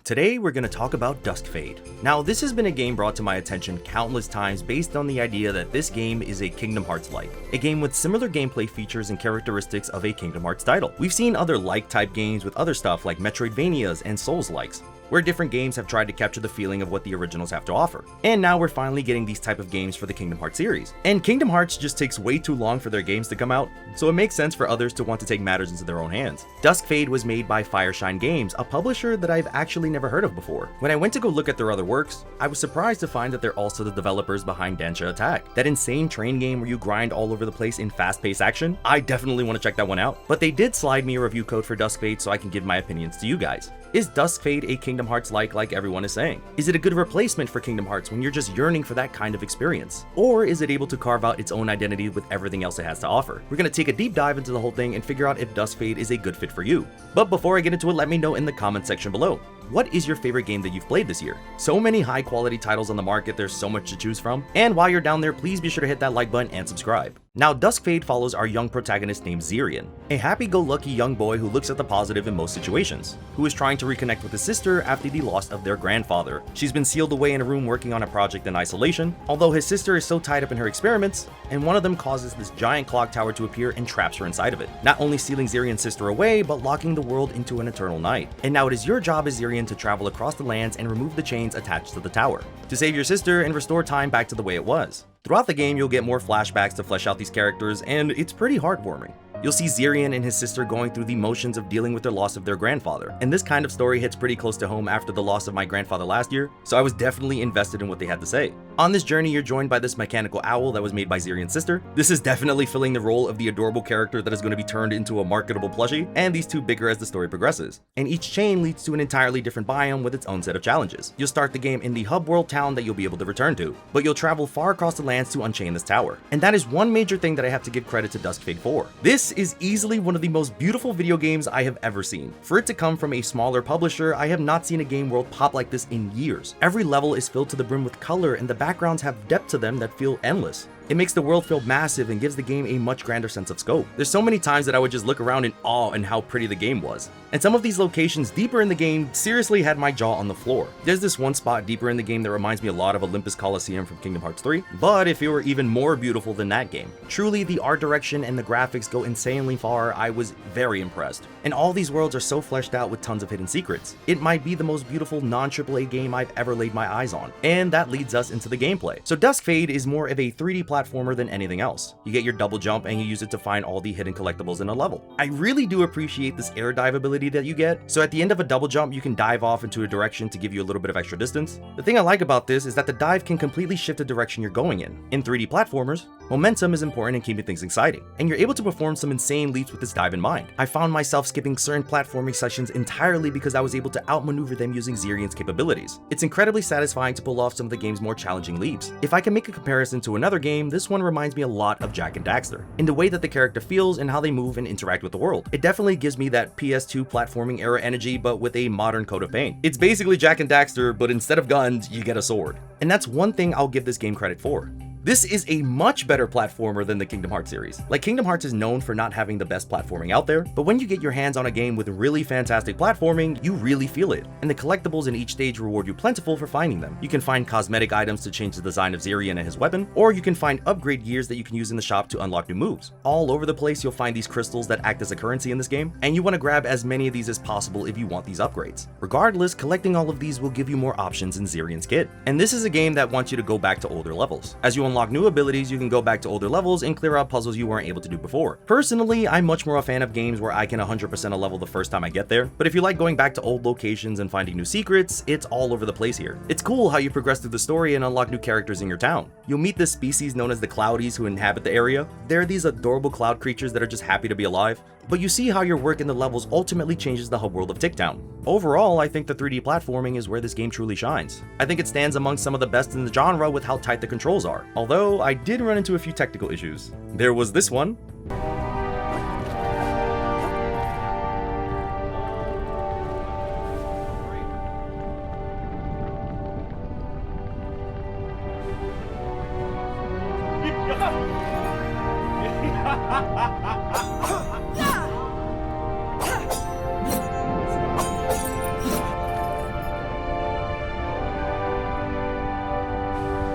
Today we're going to talk about Duskfade. Now this has been a game brought to my attention countless times based on the idea that this game is a Kingdom Hearts-like, a game with similar gameplay features and characteristics of a Kingdom Hearts title. We've seen other like type games with other stuff like Metroidvanias and Souls-likes, where different games have tried to capture the feeling of what the originals have to offer. And now we're finally getting these type of games for the Kingdom Hearts series. And Kingdom Hearts just takes way too long for their games to come out, so it makes sense for others to want to take matters into their own hands. Duskfade was made by Fireshine Games, a publisher that I've actually never heard of before. When I went to go look at their other works, I was surprised to find that they're also the developers behind Densha Attack, that insane train game where you grind all over the place in fast-paced action. I definitely want to check that one out. But they did slide me a review code for Duskfade so I can give my opinions to you guys. Is Duskfade a Kingdom Hearts like everyone is saying? Is it a good replacement for Kingdom Hearts when you're just yearning for that kind of experience? Or is it able to carve out its own identity with everything else it has to offer? We're going to take a deep dive into the whole thing and figure out if Duskfade is a good fit for you. But before I get into it, let me know in the comment section below. What is your favorite game that you've played this year? So many high quality titles on the market, there's so much to choose from. And while you're down there, please be sure to hit that like button and subscribe. Now, Duskfade follows our young protagonist named Zirian, a happy-go-lucky young boy who looks at the positive in most situations, who is trying to reconnect with his sister after the loss of their grandfather. She's been sealed away in a room working on a project in isolation, although his sister is so tied up in her experiments, and one of them causes this giant clock tower to appear and traps her inside of it, not only sealing Zirian's sister away, but locking the world into an eternal night. And now it is your job as Zirian to travel across the lands and remove the chains attached to the tower, to save your sister and restore time back to the way it was. Throughout the game, you'll get more flashbacks to flesh out these characters, and it's pretty heartwarming. You'll see Zirian and his sister going through the motions of dealing with their loss of their grandfather, and this kind of story hits pretty close to home after the loss of my grandfather last year, so I was definitely invested in what they had to say. On this journey, you're joined by this mechanical owl that was made by Zirian's sister. This is definitely filling the role of the adorable character that is going to be turned into a marketable plushie, and these two bigger as the story progresses. And each chain leads to an entirely different biome with its own set of challenges. You'll start the game in the hub world town that you'll be able to return to, but you'll travel far across the lands to unchain this tower. And that is one major thing that I have to give credit to Duskfade for. This is easily one of the most beautiful video games I have ever seen. For it to come from a smaller publisher, I have not seen a game world pop like this in years. Every level is filled to the brim with color, and the backgrounds have depth to them that feel endless. It makes the world feel massive and gives the game a much grander sense of scope. There's so many times that I would just look around in awe and how pretty the game was. And some of these locations deeper in the game seriously had my jaw on the floor. There's this one spot deeper in the game that reminds me a lot of Olympus Coliseum from Kingdom Hearts 3, but if it were even more beautiful than that game. Truly, the art direction and the graphics go insanely far. I was very impressed. And all these worlds are so fleshed out with tons of hidden secrets. It might be the most beautiful non-AAA game I've ever laid my eyes on. And that leads us into the gameplay. So Duskfade is more of a 3D platformer than anything else. You get your double jump and you use it to find all the hidden collectibles in a level. I really do appreciate this air dive ability that you get. So at the end of a double jump, you can dive off into a direction to give you a little bit of extra distance. The thing I like about this is that the dive can completely shift the direction you're going in. In 3D platformers, momentum is important in keeping things exciting, and you're able to perform some insane leaps with this dive in mind. I found myself skipping certain platforming sections entirely because I was able to outmaneuver them using Zirian's capabilities. It's incredibly satisfying to pull off some of the game's more challenging leaps. If I can make a comparison to another game, this one reminds me a lot of Jak and Daxter, in the way that the character feels and how they move and interact with the world. It definitely gives me that PS2 platforming era energy, but with a modern coat of paint. It's basically Jak and Daxter, but instead of guns, you get a sword. And that's one thing I'll give this game credit for. This is a much better platformer than the Kingdom Hearts series. Like, Kingdom Hearts is known for not having the best platforming out there, but when you get your hands on a game with really fantastic platforming, you really feel it. And the collectibles in each stage reward you plentiful for finding them. You can find cosmetic items to change the design of Zirian and his weapon, or you can find upgrade gears that you can use in the shop to unlock new moves. All over the place, you'll find these crystals that act as a currency in this game, and you want to grab as many of these as possible if you want these upgrades. Regardless, collecting all of these will give you more options in Zirian's kit. And this is a game that wants you to go back to older levels. As you unlock new abilities, you can go back to older levels and clear out puzzles you weren't able to do before. Personally, I'm much more a fan of games where I can 100% a level the first time I get there, but if you like going back to old locations and finding new secrets, it's all over the place here. It's cool how you progress through the story and unlock new characters in your town. You'll meet this species known as the Cloudies who inhabit the area. They're these adorable cloud creatures that are just happy to be alive, but you see how your work in the levels ultimately changes the hub world of Ticktown. Overall, I think the 3D platforming is where this game truly shines. I think it stands among some of the best in the genre with how tight the controls are, although I did run into a few technical issues. There was this one.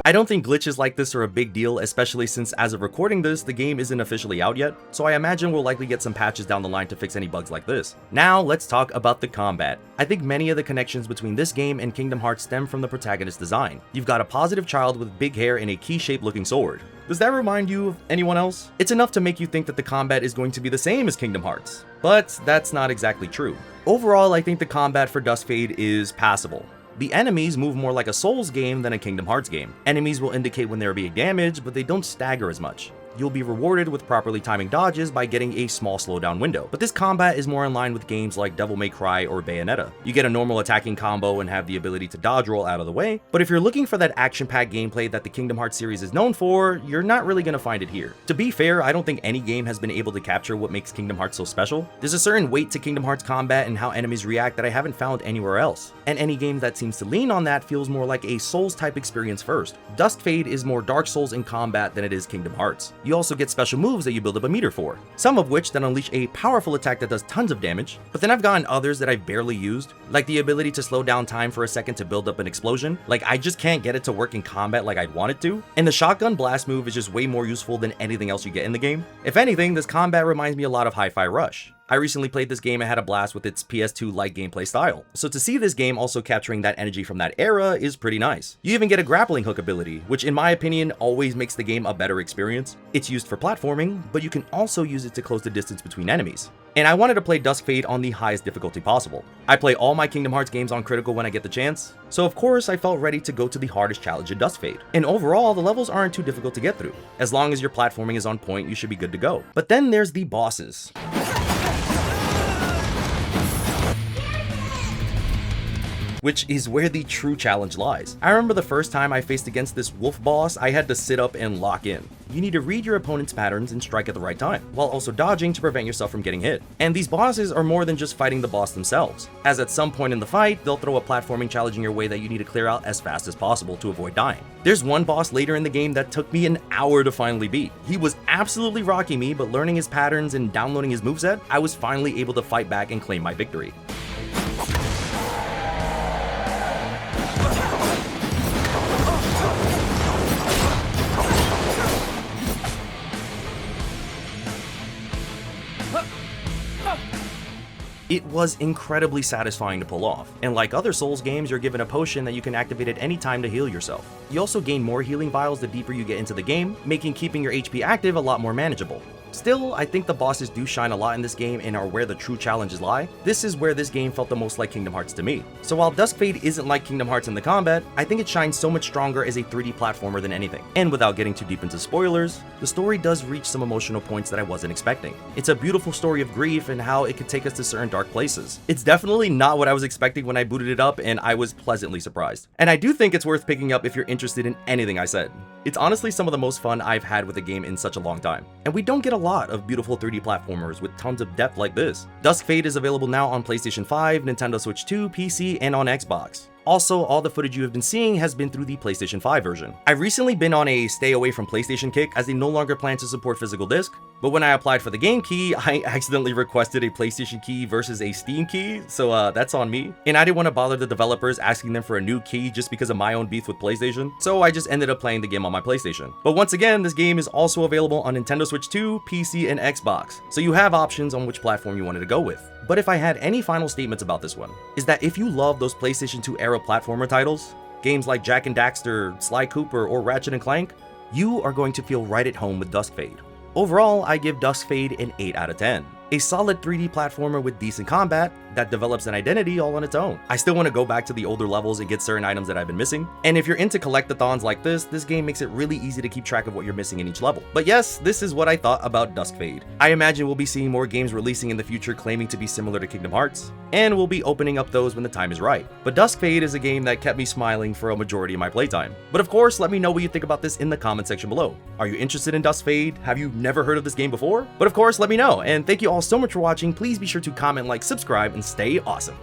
I don't think glitches like this are a big deal, especially since as of recording this, the game isn't officially out yet, so I imagine we'll likely get some patches down the line to fix any bugs like this. Now, let's talk about the combat. I think many of the connections between this game and Kingdom Hearts stem from the protagonist's design. You've got a positive child with big hair and a key-shaped looking sword. Does that remind you of anyone else? It's enough to make you think that the combat is going to be the same as Kingdom Hearts, but that's not exactly true. Overall, I think the combat for Duskfade is passable. The enemies move more like a Souls game than a Kingdom Hearts game. Enemies will indicate when they're being damaged, but they don't stagger as much. You'll be rewarded with properly timing dodges by getting a small slowdown window. But this combat is more in line with games like Devil May Cry or Bayonetta. You get a normal attacking combo and have the ability to dodge roll out of the way, but if you're looking for that action-packed gameplay that the Kingdom Hearts series is known for, you're not really gonna find it here. To be fair, I don't think any game has been able to capture what makes Kingdom Hearts so special. There's a certain weight to Kingdom Hearts combat and how enemies react that I haven't found anywhere else. And any game that seems to lean on that feels more like a Souls-type experience first. Duskfade is more Dark Souls in combat than it is Kingdom Hearts. You also get special moves that you build up a meter for, some of which then unleash a powerful attack that does tons of damage, but then I've gotten others that I've barely used, like the ability to slow down time for a second to build up an explosion. Like, I just can't get it to work in combat like I'd want it to, and the shotgun blast move is just way more useful than anything else you get in the game. If anything, this combat reminds me a lot of Hi-Fi Rush. I recently played this game and had a blast with its PS2-like gameplay style, so to see this game also capturing that energy from that era is pretty nice. You even get a grappling hook ability, which in my opinion always makes the game a better experience. It's used for platforming, but you can also use it to close the distance between enemies. And I wanted to play Duskfade on the highest difficulty possible. I play all my Kingdom Hearts games on critical when I get the chance, so of course I felt ready to go to the hardest challenge in Duskfade. And overall, the levels aren't too difficult to get through. As long as your platforming is on point, you should be good to go. But then there's the bosses. Which is where the true challenge lies. I remember the first time I faced against this wolf boss, I had to sit up and lock in. You need to read your opponent's patterns and strike at the right time, while also dodging to prevent yourself from getting hit. And these bosses are more than just fighting the boss themselves, as at some point in the fight, they'll throw a platforming challenge in your way that you need to clear out as fast as possible to avoid dying. There's one boss later in the game that took me an hour to finally beat. He was absolutely rocking me, but learning his patterns and downloading his moveset, I was finally able to fight back and claim my victory. It was incredibly satisfying to pull off, and like other Souls games, you're given a potion that you can activate at any time to heal yourself. You also gain more healing vials the deeper you get into the game, making keeping your HP active a lot more manageable. Still, I think the bosses do shine a lot in this game and are where the true challenges lie. This is where this game felt the most like Kingdom Hearts to me. So while Duskfade isn't like Kingdom Hearts in the combat, I think it shines so much stronger as a 3D platformer than anything. And without getting too deep into spoilers, the story does reach some emotional points that I wasn't expecting. It's a beautiful story of grief and how it could take us to certain dark places. It's definitely not what I was expecting when I booted it up, and I was pleasantly surprised. And I do think it's worth picking up if you're interested in anything I said. It's honestly some of the most fun I've had with a game in such a long time. And we don't get a lot of beautiful 3D platformers with tons of depth like this. Duskfade is available now on PlayStation 5, Nintendo Switch 2, PC, and on Xbox. Also, all the footage you have been seeing has been through the PlayStation 5 version. I've recently been on a stay away from PlayStation kick as they no longer plan to support physical disc, but when I applied for the game key, I accidentally requested a PlayStation key versus a Steam key, so that's on me. And I didn't want to bother the developers asking them for a new key just because of my own beef with PlayStation, so I just ended up playing the game on my PlayStation. But once again, this game is also available on Nintendo Switch 2, PC, and Xbox, so you have options on which platform you wanted to go with. But if I had any final statements about this one, is that if you love those PlayStation 2 era platformer titles, games like Jak and Daxter, Sly Cooper, or Ratchet and Clank, you are going to feel right at home with Duskfade. Overall, I give Duskfade an 8 out of 10. A solid 3D platformer with decent combat that develops an identity all on its own. I still want to go back to the older levels and get certain items that I've been missing. And if you're into collectathons like this game makes it really easy to keep track of what you're missing in each level. But yes, this is what I thought about Duskfade. I imagine we'll be seeing more games releasing in the future claiming to be similar to Kingdom Hearts, and we'll be opening up those when the time is right. But Duskfade is a game that kept me smiling for a majority of my playtime. But of course, let me know what you think about this in the comment section below. Are you interested in Duskfade? Have you never heard of this game before? But of course, let me know, and thank you all so much for watching. Please be sure to comment, like, subscribe, and stay awesome.